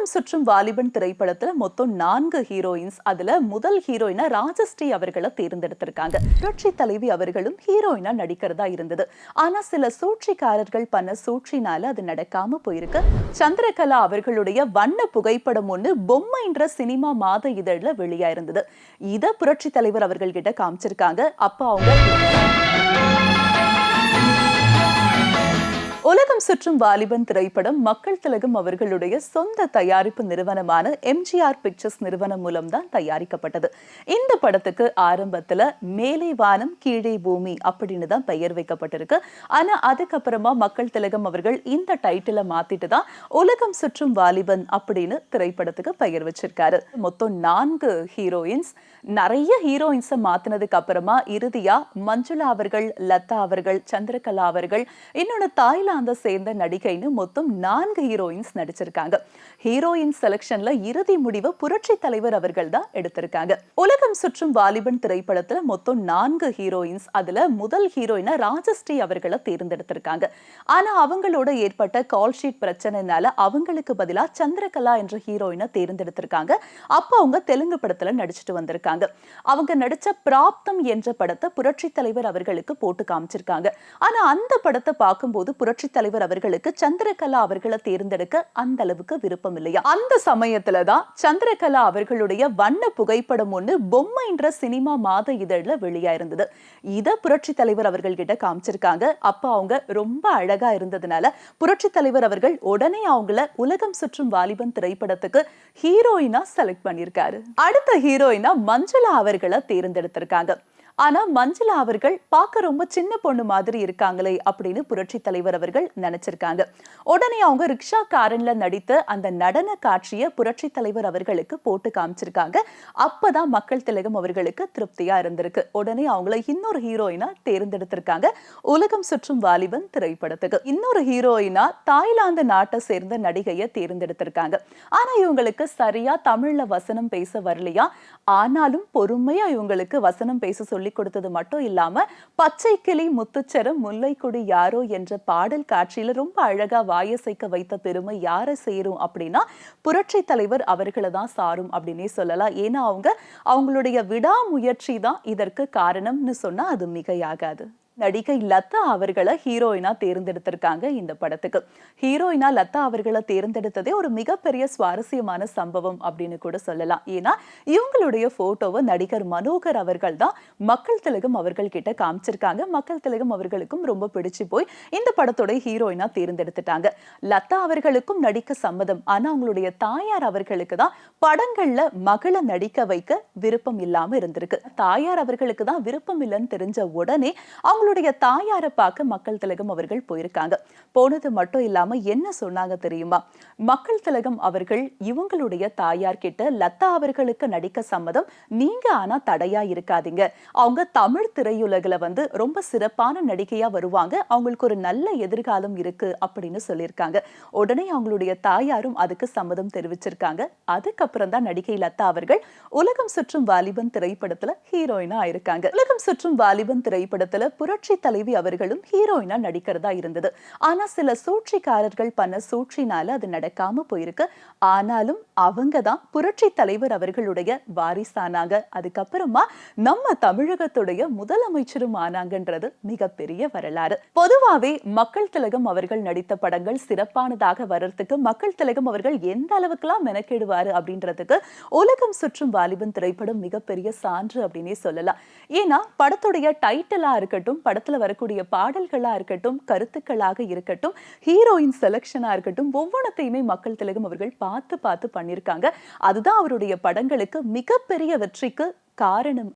உலகம் சுற்றும் வாலிபன் திரைப்படத்துல மொத்தம் 4 ஹீரோயின்ஸ். அதுல முதல் ஹீரோயினா ராஜஸ்ரீ அவர்களை தேர்ந்தெடுத்திருக்காங்க. புரட்சி தலைவி அவர்களும் ஹீரோயினா நடிக்கிறதா இருந்தது. ஆனா சில சூழ்ச்சிக்காரர்கள் பண்ண சூழ்ச்சினால அது நடக்காம போயிருக்கு. சந்திரகலா அவர்களுடைய வண்ண புகைப்படம் ஒண்ணு பொம்மைன்ற சினிமா மாத இதழ்ல வெளியா இருந்தது. இத புரட்சி தலைவர் அவர்கள் கிட்ட காமிச்சிருக்காங்க. அப்ப அவங்க உலகம் சுற்றும் வாலிபன் திரைப்படம் மக்கள் திலகம் அவர்களுடைய சொந்த தயாரிப்பு நிறுவனமான எம்ஜிஆர் பிக்சர்ஸ் நிறுவனம் மூலம் தான் தயாரிக்கப்பட்டது. இந்த படத்துக்கு ஆரம்பத்துல மேலே வானம் கீழே பூமி அப்படின்னு தான் பெயர் வைக்கப்பட்டிருக்கு. ஆனா அதுக்கப்புறமா மக்கள் திலகம் அவர்கள் இந்த டைட்டிலை மாத்திட்டு தான் உலகம் சுற்றும் வாலிபன் அப்படின்னு திரைப்படத்துக்கு பெயர் வச்சிருக்காரு. மொத்தம் 4 ஹீரோயின்ஸ். நிறைய ஹீரோயின்ஸை மாத்தினதுக்கு அப்புறமா இறுதியா மஞ்சுளா அவர்கள், லதா அவர்கள், சந்திரகலா அவர்கள், இன்னொன்னு தாய்லாந்தை சேர்ந்த நடிகைன்னு மொத்தம் 4 ஹீரோயின்ஸ் நடிச்சிருக்காங்க. ஹீரோயின் செலக்ஷன்ல இறுதி முடிவு புரட்சி தலைவர் அவர்கள் தான் எடுத்திருக்காங்க. உலகம் சுற்றும் வாலிபன் திரைப்படத்துல மொத்தம் 4 ஹீரோயின்ஸ். அதுல முதல் ஹீரோயினா ராஜஸ்ரீ அவர்களை தேர்ந்தெடுத்திருக்காங்க. ஆனா அவங்களோட ஏற்பட்ட கால் ஷீட் பிரச்சனைனால அவங்களுக்கு பதிலா சந்திரகலா என்ற ஹீரோயினை தேர்ந்தெடுத்திருக்காங்க. அப்ப அவங்க தெலுங்கு படத்துல நடிச்சிட்டு வந்திருக்காங்க. அவங்க நடிச்ச பிராப்தம் என்ற படத்தை புரட்சி தலைவர் அவர்களுக்கு போட்டு காமிச்சிருக்காங்க. ஆனா அந்த படத்தை பார்க்கும்போது புரட்சி தலைவர் அவர்களுக்கு சந்திரகலா அவர்களை தேர்ந்தெடுக்க அந்த அளவுக்கு விருப்பம் இல்லையா. அந்த சமயத்துலதான் சந்திரகலா அவர்களுடைய வண்ண புகைப்படம் ஒண்ணு பொம்மைன்ற சினிமா மாத இதழ்ல வெளியா இருந்தது. இத புரட்சி தலைவர் அவர்கள் கிட்ட காமிச்சிருக்காங்க. அப்ப அவங்க ரொம்ப அழகா இருந்ததுனால புரட்சி தலைவர் அவர்கள் உடனே அவங்கள உலகம் சுற்றும் வாலிபன் திரைப்படத்துக்கு ஹீரோயினா செலக்ட் பண்ணிருக்காரு. அடுத்த ஹீரோயினா மஞ்சுளா அவர்களை தேர்ந்தெடுத்திருக்காங்க. ஆனா மஞ்சுளா அவர்கள் பார்க்க ரொம்ப சின்ன பொண்ணு மாதிரி இருக்காங்களே அப்படின்னு புரட்சி தலைவர் அவர்கள் நினைச்சிருக்காங்க. உடனே அவங்க ரிக்ஷா காரன்ல நடித்த அந்த நடன காட்சியை புரட்சி தலைவர் அவர்களுக்கு போட்டு காமிச்சிருக்காங்க. அப்பதான் மக்கள் திலகம் அவர்களுக்கு திருப்தியா இருந்திருக்கு. உடனே அவங்கள இன்னொரு ஹீரோயினா தேர்ந்தெடுத்திருக்காங்க உலகம் சுற்றும் வாலிபன் திரைப்படத்துக்கு. இன்னொரு ஹீரோயினா தாய்லாந்து நாட்டை சேர்ந்த நடிகையை தேர்ந்தெடுத்திருக்காங்க. ஆனா இவங்களுக்கு சரியா தமிழ்ல வசனம் பேச வரலையா. ஆனாலும் பொறுமையா இவங்களுக்கு வசனம் பேச சொல்லி கொடுத்தது மட்டும் இல்லாம பச்சை கிளி முத்துச்சரம் முல்லைக்கொடி யாரோ என்ற பாடல் காட்சியில ரொம்ப அழகா வாயசைக்க வைத்த பெருமை யாரை சேரும் அப்படின்னா புரட்சி தலைவர் அவர்களை தான் சாரும் அப்படின்னே சொல்லலாம். ஏன்னா அவங்களுடைய விடாமுயற்சி தான் இதற்கு காரணம்னு சொன்னா அது மிகையாகாது. நடிகை லதா அவர்களை ஹீரோயினா தேர்ந்தெடுத்திருக்காங்க இந்த படத்துக்கு. ஹீரோயினா லதா அவர்களை தேர்ந்தெடுத்ததே ஒரு மிகப்பெரிய சுவாரஸ்யமான சம்பவம் அப்படின்னு கூட சொல்லலாம். ஏன்னா இவங்களுடைய போட்டோவை நடிகர் மனோகர் அவர்கள் தான் மக்கள் திலகம் அவர்கள் கிட்ட காமிச்சிருக்காங்க. மக்கள் திலகம் அவர்களுக்கும் ரொம்ப பிடிச்சு போய் இந்த படத்தோட ஹீரோயினா தேர்ந்தெடுத்துட்டாங்க. லதா அவர்களுக்கும் நடிக்க சம்மதம். ஆனா அவங்களுடைய தாயார் அவர்களுக்கு தான் படங்கள்ல மகளை நடிக்க வைக்க விருப்பம் இல்லாம இருந்திருக்கு. தாயார் அவர்களுக்கு தான் விருப்பம் இல்லைன்னு தெரிஞ்ச உடனே அவங்களுடைய தாயாரை பார்க்க மக்கள் திலகம் அவர்கள் போயிருக்காங்க. போனது மட்டும் இல்லாம என்ன சொன்னாங்க தெரியுமா? மக்கள் திலகம் அவர்கள் இவங்களுடைய தாயார் கிட்ட லதா அவர்களுக்கு நடிக்க சம்மதம், நீங்க ஆனா தடையா இருக்காதீங்க. அவங்க தமிழ் திரையுலகில ரொம்ப சிறப்பான நடிகையா வருவாங்க. அவங்களுக்கு ஒரு நல்ல எதிர்காலம் இருக்கு அப்படின்னு சொல்லியிருக்காங்க. உடனே அவங்களுடைய தாயாரும் அதுக்கு சம்மதம் தெரிவிச்சிருக்காங்க. அதுக்கப்புறம் தான் நடிகை லதா அவர்கள் உலகம் சுற்றும் வாலிபன் திரைப்படத்துல ஹீரோயினா ஆயிருக்காங்க. உலகம் சுற்றும் வாலிபன் திரைப்படத்துல புரட்சி தலைவி அவர்களும் ஹீரோயினா நடிக்கிறதா இருந்தது. ஆனா சில சூழ்ச்சிக்காரர்கள் பண்ண சூழ்ச்சினால அது நடக்காம போயிருக்கு. ஆனாலும் அவங்க தான் புரட்சி தலைவர் அவர்களுடைய வாரிசானாங்க. அதுக்கப்புறமா நம்ம தமிழகத்துடைய முதலமைச்சரும் ஆனாங்கன்றது மிகப்பெரிய வரலாறு. பொதுவாவே மக்கள் திலகம் அவர்கள் நடித்த படங்கள் சிறப்பானதாக வர்றதுக்கு மக்கள் திலகம் அவர்கள் எந்த அளவுக்குலாம் மெனக்கெடுவாரு அப்படின்றதுக்கு உலகம் சுற்றும் வாலிபன் திரைப்படம் மிகப்பெரிய சான்று அப்படின்னே சொல்லலாம். ஏன்னா படத்துடைய டைட்டிலா இருக்கட்டும், படத்துல வரக்கூடிய பாடல்களா இருக்கட்டும், கருத்துக்களாக இருக்கட்டும், ஹீரோயின் செலக்ஷனா இருக்கட்டும், ஒவ்வொன்றையுமே மக்கள் திலகம் அவர்கள் பார்த்து பார்த்து பண்ணிருக்காங்க. அதுதான் அவருடைய படங்களுக்கு மிகப்பெரிய வெற்றிக்கு காரணம்.